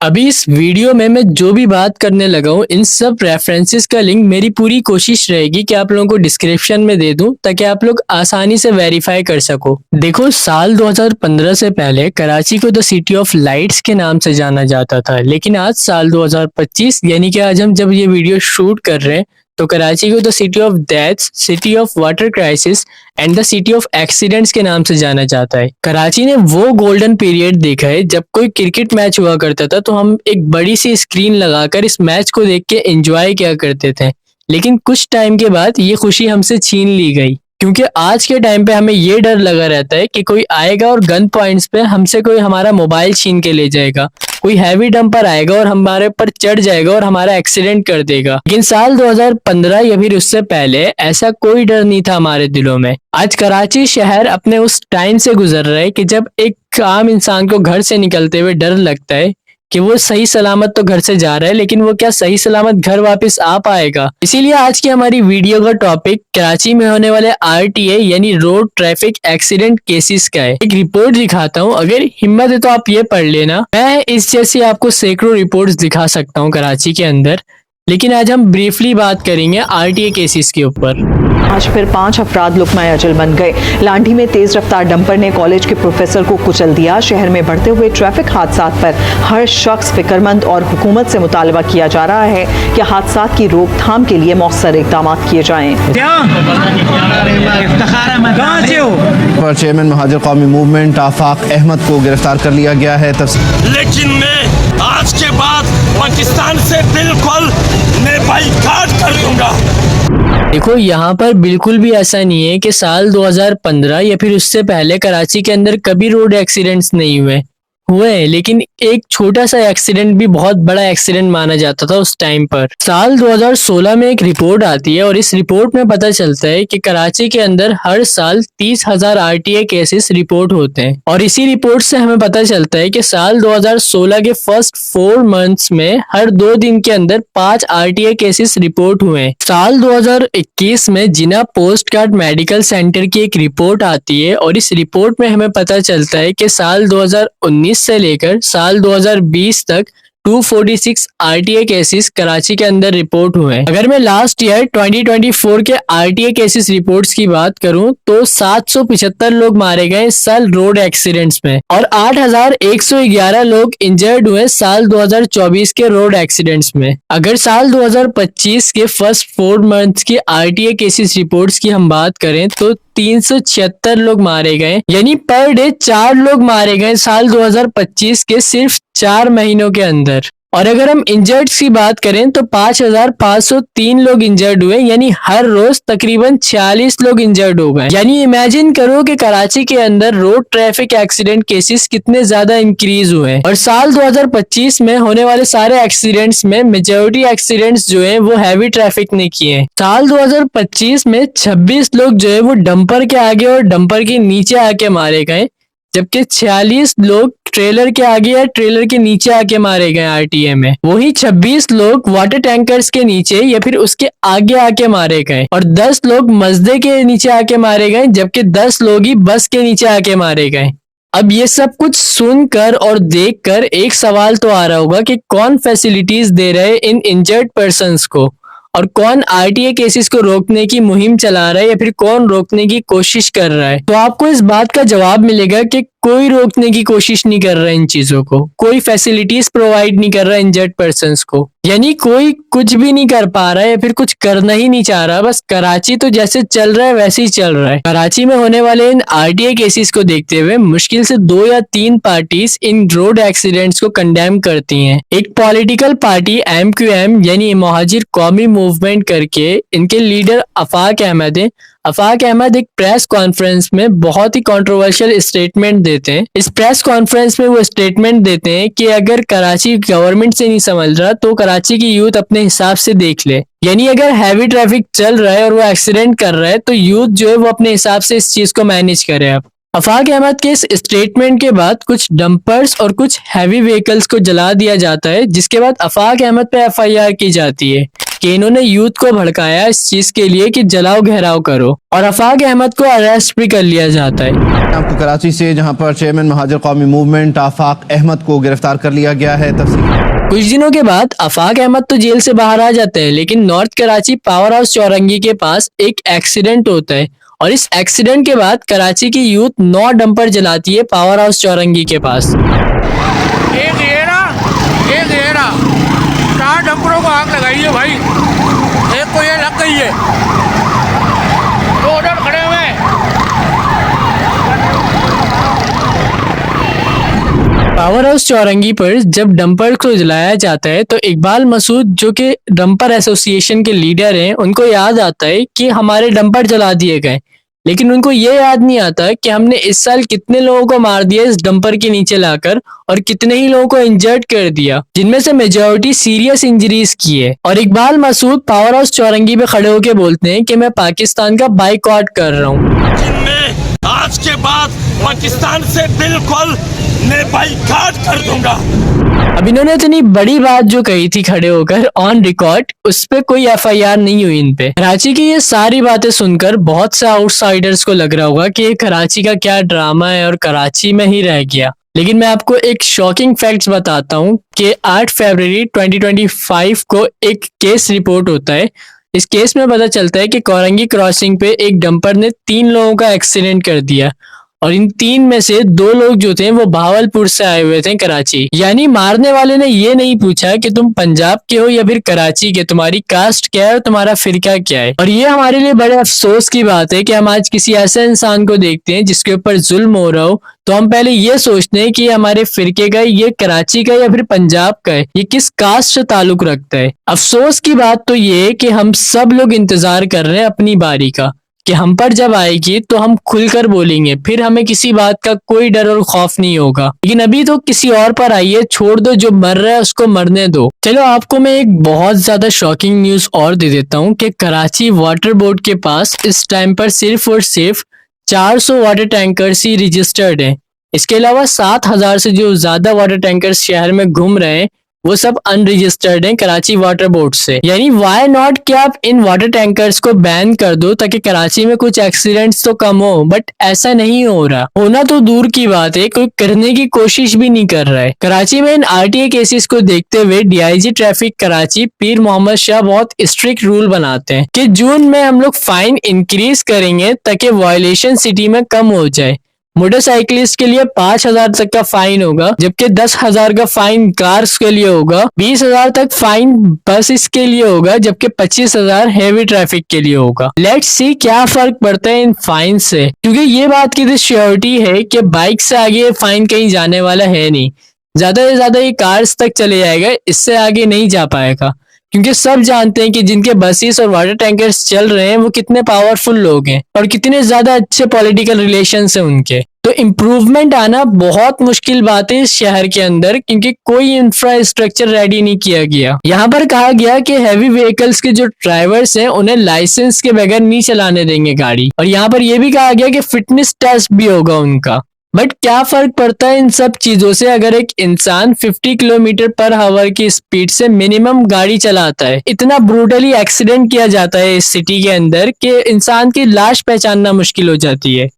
अभी इस वीडियो में मैं जो भी बात करने लगा हूँ इन सब रेफरेंसेस का लिंक मेरी पूरी कोशिश रहेगी कि आप लोगों को डिस्क्रिप्शन में दे दूं ताकि आप लोग आसानी से वेरीफाई कर सको। देखो, साल 2015 से पहले कराची को द सिटी ऑफ लाइट्स के नाम से जाना जाता था, लेकिन आज साल 2025 यानी कि आज हम जब ये वीडियो शूट कर रहे हैं तो कराची को the city of deaths, city of water crisis and the city of accidents के नाम से जाना जाता है। कराची ने वो गोल्डन पीरियड देखा है जब कोई क्रिकेट मैच हुआ करता था तो हम एक बड़ी सी स्क्रीन लगाकर इस मैच को देख के एंजॉय किया करते थे, लेकिन कुछ टाइम के बाद ये खुशी हमसे छीन ली गई, क्योंकि आज के टाइम पे हमें ये डर लगा रहता है कि कोई आएगा और गन पॉइंट्स पे हमसे कोई हमारा मोबाइल छीन के ले जाएगा, कोई हैवी डंपर आएगा और हमारे पर चढ़ जाएगा और हमारा एक्सीडेंट कर देगा। लेकिन साल 2015 या फिर उससे पहले ऐसा कोई डर नहीं था हमारे दिलों में। आज कराची शहर अपने उस टाइम से गुजर रहा है कि जब एक आम इंसान को घर से निकलते हुए डर लगता है कि वो सही सलामत तो घर से जा रहा है, लेकिन वो क्या सही सलामत घर वापस आ पाएगा। इसीलिए आज की हमारी वीडियो का टॉपिक कराची में होने वाले RTA यानी रोड ट्रैफिक एक्सीडेंट केसेस का है। एक रिपोर्ट दिखाता हूँ, अगर हिम्मत है तो आप ये पढ़ लेना। मैं इस जैसी आपको सैकड़ों रिपोर्ट्स दिखा सकता हूँ कराची के अंदर, लेकिन आज हम ब्रीफली बात करेंगे RTA केसेस के ऊपर। आज फिर 5 अफराद लुकमाए अजल बन गए। लांढी में तेज रफ्तार डंपर ने कॉलेज के प्रोफेसर को कुचल दिया। शहर में बढ़ते हुए ट्रैफिक हादसात पर हर शख्स फिक्रमंद और हुकूमत से मुतालबा किया जा रहा है कि हादसात की रोकथाम के लिए मौसर इकदाम किए जाएं। चेयरमैन महाजिर कौमी मूवमेंट आफाक अहमद को गिरफ्तार कर लिया गया है। लेकिन मैं आज के बाद पाकिस्तान से बिल्कुल मैं बाइकाट कर दूंगा। देखो, यहाँ पर बिल्कुल भी ऐसा नहीं है कि साल 2015 या फिर उससे पहले कराची के अंदर कभी रोड एक्सीडेंट्स नहीं हुए हैं, लेकिन एक छोटा सा एक्सीडेंट भी बहुत बड़ा एक्सीडेंट माना जाता था उस टाइम पर। साल 2016 में एक रिपोर्ट आती है और इस रिपोर्ट में पता चलता है कि कराची के अंदर हर साल 30,000 RTA केसेस रिपोर्ट होते हैं, और इसी रिपोर्ट से हमें पता चलता है कि साल 2016 के फर्स्ट 4 मंथ्स में हर 2 दिन के अंदर 5 RTA केसेस रिपोर्ट हुए हैं। साल 2021 में जिना पोस्ट कार्ड मेडिकल सेंटर की एक रिपोर्ट आती है और इस रिपोर्ट में हमें पता चलता है कि साल 2019 से लेकर साल 2020 तक 246 RTA केसेस कराची के अंदर रिपोर्ट हुए हैं। अगर मैं लास्ट ईयर 2024 के RTA केसेस रिपोर्ट्स की बात करूं तो 775 लोग मारे गए इस साल रोड एक्सीडेंट्स में और 8,111 लोग इंजर्ड हुए साल 2024 के रोड एक्सीडेंट्स में। अगर साल 2025 के फर्स्ट 4 मंथ्स की RTA केसेस रिपोर्ट्स की हम बात करें तो 376 लोग मारे गए, यानी पर डे 4 लोग मारे गए साल 2025 के सिर्फ 4 महीनों के अंदर। और अगर हम इंजर्ड्स की बात करें तो 5,503 लोग इंजर्ड हुए, यानी हर रोज तकरीबन 46 लोग इंजर्ड हो गए। यानी इमेजिन करो कि कराची के अंदर रोड ट्रैफिक एक्सीडेंट केसेस कितने ज्यादा इंक्रीज हुए हैं। और साल 2025 में होने वाले सारे एक्सीडेंट्स में मेजॉरिटी एक्सीडेंट्स जो है वो हैवी ट्रैफिक ने किए हैं। साल 2025 में 26 लोग जो है वो डंपर के आगे और डंपर के नीचे आके मारे गए, जबकि 46 लोग ट्रेलर के आगे या ट्रेलर के नीचे आके मारे गए RTA में। वही 26 लोग वाटर टैंकर्स के नीचे या फिर उसके आगे आके मारे गए और 10 लोग मजदे के नीचे आके मारे गए, जबकि 10 लोग ही बस के नीचे आके मारे गए। अब ये सब कुछ सुनकर और देखकर एक सवाल तो आ रहा होगा कि कौन फैसिलिटीज दे रहे इन इंजर्ड पर्सन्स को और कौन RTA केसेस को रोकने की मुहिम चला रहा है या फिर कौन रोकने की कोशिश कर रहा है। तो आपको इस बात का जवाब मिलेगा कि कोई रोकने की कोशिश नहीं कर रहा है इन चीजों को, कोई फैसिलिटीज प्रोवाइड नहीं कर रहा है इंजर्ड पर्सन्स को, यानी कोई कुछ भी नहीं कर पा रहा है या फिर कुछ करना ही नहीं चाह रहा। बस कराची तो जैसे चल रहा है वैसे ही चल रहा है। कराची में होने वाले इन RTA केसेस को देखते हुए मुश्किल से 2 या 3 पार्टीज इन रोड एक्सीडेंट्स को कंडेम करती हैं। एक पॉलिटिकल पार्टी MQM यानी महाजिर कौमी मूवमेंट करके, इनके लीडर आफाक अहमद है। आफाक अहमद एक प्रेस कॉन्फ्रेंस में बहुत ही कंट्रोवर्शियल स्टेटमेंट देते हैं। इस प्रेस कॉन्फ्रेंस में वो स्टेटमेंट देते हैं कि अगर कराची गवर्नमेंट से नहीं समझ रहा तो कराची की यूथ अपने हिसाब से देख ले, यानी अगर हैवी ट्रैफिक चल रहा है और वो एक्सीडेंट कर रहा है तो यूथ जो है वो अपने हिसाब से इस चीज को मैनेज करे। अब आफाक अहमद के इस स्टेटमेंट के बाद कुछ डंपर्स और कुछ हैवी व्हीकल्स को जला दिया जाता है, जिसके बाद आफाक अहमद पे FIR की जाती है कि इन्होंने यूथ को भड़काया इस चीज के लिए कि जलाओ घेराव करो, और आफाक अहमद को अरेस्ट भी कर लिया जाता है। आपको कराची से, जहां पर चेयरमैन महाजिर कौमी मूवमेंट आफाक अहमद को गिरफ्तार कर लिया गया है। तफसील कुछ दिनों के बाद आफाक अहमद तो जेल से बाहर आ जाते हैं, लेकिन नॉर्थ कराची पावर हाउस चौरंगी के पास एक एक्सीडेंट होता है और इस एक्सीडेंट के बाद कराची की यूथ 9 डंपर जलाती है पावर हाउस चौरंगी के पास। एक ये ना 4 डंपरों को आग लगाई है भाई, एक को ये लग गई है, 2 उधर खड़े हुए हैं। पावर हाउस चौरंगी पर जब डंपर को जलाया जाता है तो इकबाल मसूद जो कि डंपर एसोसिएशन के लीडर हैं, उनको याद आता है कि हमारे डंपर जला दिए गए, लेकिन उनको ये याद नहीं आता कि हमने इस साल कितने लोगों को मार दिया इस डंपर के नीचे लाकर और कितने ही लोगों को इंजर्ड कर दिया, जिनमें से मेजॉरिटी सीरियस इंजरीज की है। और इकबाल मसूद पावर हाउस चौरंगी पे खड़े होकर बोलते हैं कि मैं पाकिस्तान का बाइकआउट कर रहा हूँ। जिनमें आज के बाद पाकिस्तान से बिल्कुल मैं बाइकाट कर दूंगा। अब इन्होंने इतनी बड़ी बात जो कही थी खड़े होकर ऑन रिकॉर्ड, उस पे कोई एफआईआर नहीं हुई इन पे। कराची की ये सारी बातें सुनकर बहुत से आउटसाइडर्स को लग रहा होगा कि ये कराची का क्या ड्रामा है और कराची में ही रह गया, लेकिन मैं आपको एक शॉकिंग फैक्ट्स बताता हूँ कि 8 फरवरी 2025 को एक केस रिपोर्ट होता है। इस केस में पता चलता है कि कोरंगी क्रॉसिंग पे एक डंपर ने 3 लोगों का एक्सीडेंट कर दिया और इन 3 में से 2 लोग जो थे वो भावलपुर से आए हुए थे कराची। यानी मारने वाले ने ये नहीं पूछा कि तुम पंजाब के हो या फिर कराची के, तुम्हारी कास्ट क्या है और तुम्हारा फिरका क्या है। और ये हमारे लिए बड़े अफसोस की बात है कि हम आज किसी ऐसे इंसान को देखते हैं जिसके ऊपर जुल्म हो रहा हो तो हम पहले ये सोचते हैं कि ये हमारे फिरके का है, ये कराची का या फिर पंजाब का है, ये किस कास्ट से ताल्लुक रखता है। अफसोस की बात तो ये है कि हम सब लोग इंतजार कर रहे हैं अपनी बारी का कि हम पर जब आएगी तो हम खुलकर बोलेंगे, फिर हमें किसी बात का कोई डर और खौफ नहीं होगा। लेकिन अभी तो किसी और पर आई है, छोड़ दो, जो मर रहा है उसको मरने दो। चलो आपको मैं एक बहुत ज्यादा शॉकिंग न्यूज और दे देता हूँ कि कराची वाटर बोर्ड के पास इस टाइम पर सिर्फ और सिर्फ 400 वाटर टैंकर्स ही रजिस्टर्ड हैं। इसके अलावा 7000 से जो ज्यादा वाटर टैंकर्स शहर में घूम रहे हैं वो सब अनरजिस्टर्ड हैं कराची वाटर बोर्ड से। यानी वाई नॉट कि आप इन वाटर टैंकर्स को बैन कर दो ताकि कराची में कुछ एक्सीडेंट्स तो कम हो, बट ऐसा नहीं हो रहा। होना तो दूर की बात है, कोई करने की कोशिश भी नहीं कर रहा है। कराची में इन आरटीए केसेस को देखते हुए डीआईजी ट्रैफिक कराची पीर मोहम्मद शाह बहुत स्ट्रिक्ट रूल बनाते हैं कि जून में हम लोग फाइन इंक्रीज करेंगे ताकि वायलेशन सिटी में कम हो जाए। मोटरसाइकिलिस्ट के लिए 5000 तक का फाइन होगा, जबकि 10,000 का फाइन कार्स के लिए होगा, 20,000 तक फाइन बसेस के लिए होगा, जबकि 25,000 हेवी ट्रैफिक के लिए होगा। लेट्स सी क्या फर्क पड़ता है इन फाइन से, क्योंकि ये बात की तो श्योरिटी है कि बाइक से आगे फाइन कहीं जाने वाला है नहीं। ज्यादा से ज्यादा ये कार्स तक चले जाएगा, इससे आगे नहीं जा पाएगा, क्योंकि सब जानते हैं कि जिनके बसेस और वाटर टैंकर्स चल रहे हैं वो कितने पावरफुल लोग हैं और कितने ज्यादा अच्छे पॉलिटिकल रिलेशंस हैं उनके। तो इम्प्रूवमेंट आना बहुत मुश्किल बात है इस शहर के अंदर, क्योंकि कोई इंफ्रास्ट्रक्चर रेडी नहीं किया गया। यहाँ पर कहा गया कि हैवी व्हीकल्स के जो ड्राइवर्स हैं उन्हें लाइसेंस के बगैर नहीं चलाने देंगे गाड़ी, और यहाँ पर यह भी कहा गया कि फिटनेस टेस्ट भी होगा उनका। बट क्या फर्क पड़ता है इन सब चीजों से अगर एक इंसान 50 किलोमीटर पर आवर की स्पीड से मिनिमम गाड़ी चलाता है। इतना ब्रूटली एक्सीडेंट किया जाता है इस सिटी के अंदर कि इंसान की लाश पहचानना मुश्किल हो जाती है।